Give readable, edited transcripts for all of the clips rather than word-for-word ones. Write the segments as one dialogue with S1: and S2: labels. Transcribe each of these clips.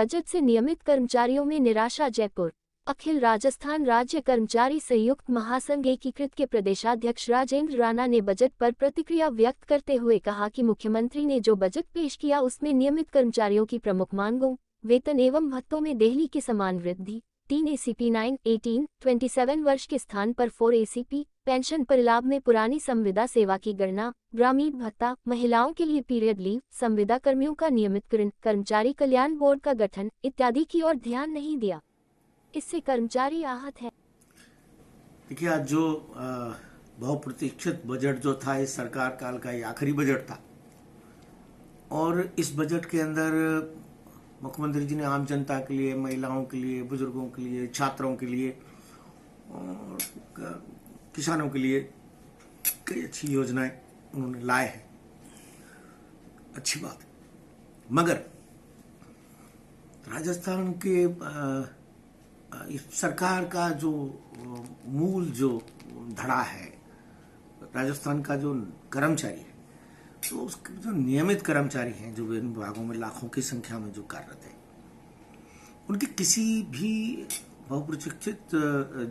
S1: Budget से नियमित कर्मचारियों में निराशा। जयपुर अखिल राजस्थान राज्य कर्मचारी संयुक्त महासंघ एकीकृत के प्रदेशाध्यक्ष राजेंद्र राणा ने बजट पर प्रतिक्रिया व्यक्त करते हुए कहा कि मुख्यमंत्री ने जो बजट पेश किया उसमें नियमित कर्मचारियों की प्रमुख मांगों, वेतन एवं भत्तों में देहली की समान वृद्धि, 3 ACP 9, 18, 27 वर्ष के स्थान पर 4 ACP, पेंशन पर लाभ में पुरानी संविदा सेवा की गणना, ग्रामीण भत्ता, महिलाओं के लिए पीरियड लीव, संविदा कर्मियों का नियमितकरण, कर्मचारी कल्याण बोर्ड का गठन इत्यादि की ओर ध्यान नहीं दिया। इससे कर्मचारी आहत है।
S2: देखिए, आज जो बहुप्रतीक्षित बजट जो था, इस सरकार काल का ये आखिरी बजट था और इस बजट के अंदर मुख्यमंत्री जी ने आम जनता के लिए, महिलाओं के लिए, बुजुर्गों के लिए, छात्रों के लिए और किसानों के लिए कई अच्छी योजनाएं उन्होंने लाए हैं। अच्छी बात है, मगर राजस्थान के इस सरकार का जो मूल जो धड़ा है, राजस्थान का जो कर्मचारी है, तो उसके जो नियमित कर्मचारी हैं, जो विभिन्न विभागों में लाखों की संख्या में जो कार्यरत हैं, उनकी किसी भी बहुप्रतीक्षित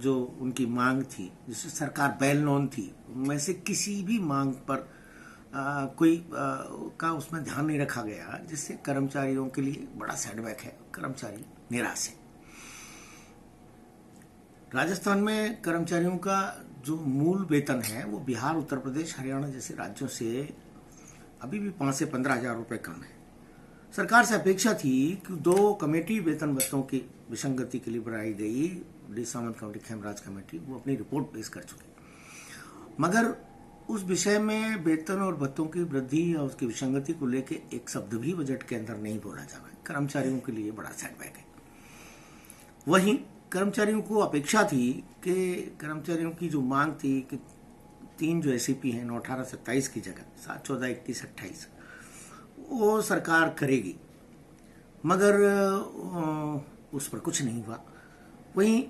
S2: जो उनकी मांग थी, जिससे सरकार बैलनोन थी, उनमें से किसी भी मांग पर कोई का उसमें ध्यान नहीं रखा गया, जिससे कर्मचारियों के लिए बड़ा सेटबैक है। कर्मचारी निराश है। राजस्थान में कर्मचारियों का जो मूल वेतन है वो बिहार, उत्तर प्रदेश, हरियाणा जैसे राज्यों से अभी भी 5 से 15 हजार रुपए कम है। सरकार से अपेक्षा थी कि 2 कमेटी वेतन भत्तों की विसंगति के लिए बनाई गई, डी सामंत कमेटी, खेमराज कमेटी, वो अपनी रिपोर्ट पेश कर चुकी, मगर उस विषय में वेतन और भत्तों की वृद्धि और उसकी विसंगति को लेकर एक शब्द भी बजट के अंदर नहीं बोला जा रहा है। कर्मचारियों के लिए बड़ा सेटबैक है। वहीं कर्मचारियों को अपेक्षा थी कि कर्मचारियों की जो मांग थी कि 3 जो ACP हैं 9, 18, 27 की जगह 7, 14, 21, 28 वो सरकार करेगी, मगर उस पर कुछ नहीं हुआ। वहीं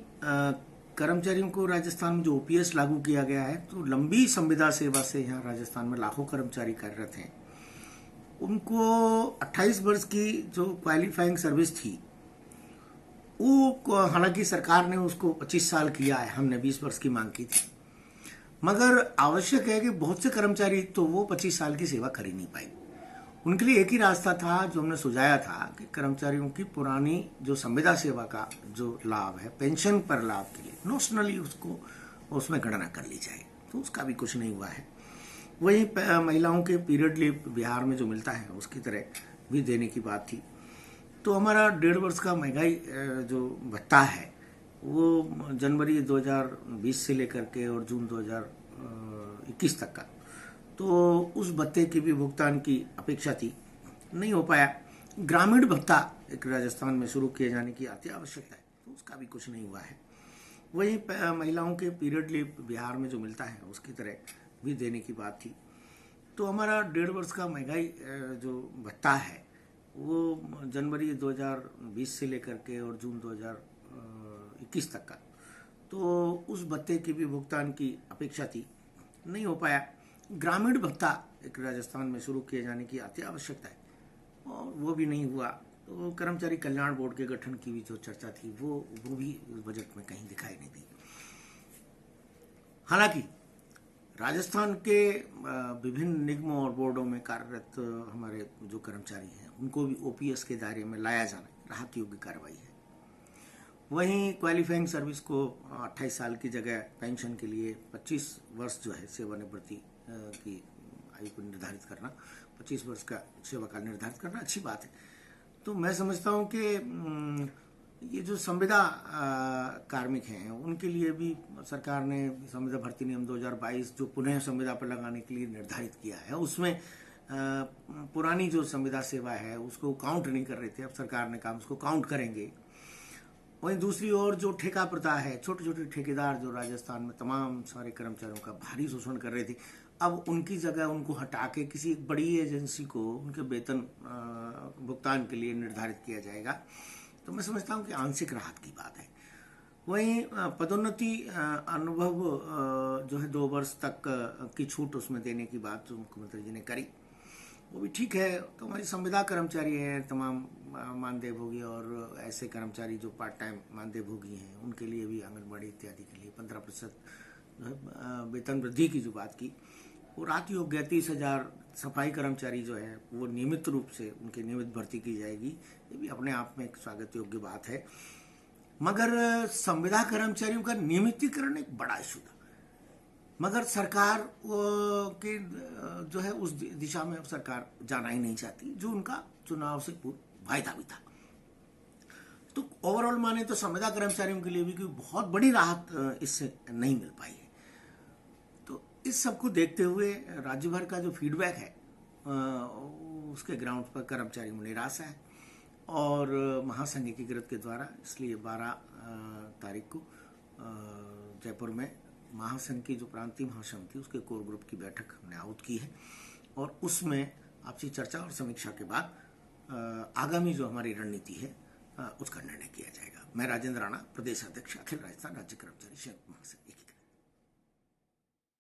S2: कर्मचारियों को राजस्थान में जो OPS लागू किया गया है, तो लंबी संविदा सेवा से यहाँ राजस्थान में लाखों कर्मचारी कार्यरत हैं। उनको 28 वर्ष की जो क्वालिफाइंग सर्विस थी, वो हालांकि सरकार ने उसको 25 साल किया है, हमने 20 वर्ष की मांग की थी, मगर आवश्यक है कि बहुत से कर्मचारी तो वो 25 साल की सेवा कर ही नहीं पाए। उनके लिए एक ही रास्ता था जो हमने सुझाया था कि कर्मचारियों की पुरानी जो संविदा सेवा का जो लाभ है, पेंशन पर लाभ के लिए नोशनली उसको उसमें गणना कर ली जाए, तो उसका भी कुछ नहीं हुआ है। वहीं महिलाओं के पीरियड लीव बिहार में जो मिलता है उसकी तरह भी देने की बात थी। तो हमारा 1.5 वर्ष का महंगाई जो भत्ता है वो जनवरी 2020 से लेकर के और जून 2021 तक का, तो उस भत्ते की भी भुगतान की अपेक्षा थी, नहीं हो पाया। ग्रामीण भत्ता एक राजस्थान में शुरू किए जाने की अति आवश्यकता है, तो उसका भी कुछ नहीं हुआ है। वहीं महिलाओं के पीरियड लीव बिहार में जो मिलता है उसकी तरह भी देने की बात थी। तो हमारा 1.5 वर्ष का महंगाई जो भत्ता है वो जनवरी 2020 से लेकर के और जून 2021 तक का, तो उस भत्ते की भी भुगतान की अपेक्षा थी, नहीं हो पाया। ग्रामीण भत्ता एक राजस्थान में शुरू किए जाने की अति आवश्यकता है और वो भी नहीं हुआ। तो कर्मचारी कल्याण बोर्ड के गठन की भी जो चर्चा थी वो भी बजट में कहीं दिखाई नहीं दी। हालांकि राजस्थान के विभिन्न निगमों और बोर्डों में कार्यरत हमारे जो कर्मचारी हैं उनको भी OPS के दायरे में लाया जाना राहत योग्य कार्रवाई है। वहीं क्वालिफाइंग सर्विस को 28 साल की जगह पेंशन के लिए 25 वर्ष जो है सेवानिवृत्ति की आयु को निर्धारित करना, 25 वर्ष का सेवा काल निर्धारित करना अच्छी बात है। तो मैं समझता हूँ कि ये जो संविदा कार्मिक हैं उनके लिए भी सरकार ने संविदा भर्ती नियम 2022 जो पुनः संविदा पर लगाने के लिए निर्धारित किया है, उसमें पुरानी जो संविदा सेवा है उसको काउंट नहीं कर रहे थे, अब सरकार ने कहा उसको काउंट करेंगे। वहीं दूसरी ओर जो ठेका प्रथा है, छोटे छोटे ठेकेदार जो राजस्थान में तमाम सारे कर्मचारियों का भारी शोषण कर रहे थे, अब उनकी जगह उनको हटा के किसी एक बड़ी एजेंसी को उनके वेतन भुगतान के लिए निर्धारित किया जाएगा, तो मैं समझता हूँ कि आंशिक राहत की बात है। वहीं पदोन्नति अनुभव जो है 2 वर्ष तक की छूट उसमें देने की बात जो मुख्यमंत्री जी ने करी, वो भी ठीक है। तो हमारी संविदा कर्मचारी हैं, तमाम मानदेय भोगी और ऐसे कर्मचारी जो पार्ट टाइम मानदेय भोगी हैं, उनके लिए भी आंगनबाड़ी इत्यादि के लिए 15% वेतन वृद्धि की जो बात की वो रात योग्य 30,000 सफाई कर्मचारी जो है वो नियमित रूप से उनकी नियमित भर्ती की जाएगी। ये भी अपने आप में एक स्वागत योग्य बात है। मगर संविदा कर्मचारियों का नियमितीकरण एक बड़ा इशू था, मगर सरकार के जो है उस दिशा में सरकार जाना ही नहीं चाहती, जो उनका चुनाव से पूर्व वायदा भी था। तो ओवरऑल माने तो संविदा कर्मचारियों के लिए भी कोई बहुत बड़ी राहत इससे नहीं मिल पाई है। तो इस सब को देखते हुए राज्य भर का जो फीडबैक है उसके ग्राउंड पर कर्मचारियों में निराशा है और महासंघ एकीकृत के द्वारा इसलिए 12 तारीख को जयपुर में महासंघ की जो प्रांतीय महासमिति उसके कोर ग्रुप की बैठक हमने आहूत की है और उसमें आपसी चर्चा और समीक्षा के बाद आगामी जो हमारी रणनीति है उसका निर्णय किया जाएगा। मैं राजेंद्र राणा, प्रदेश अध्यक्ष अखिल राजस्थान राज्य कर्मचारी संयुक्त महासंघ।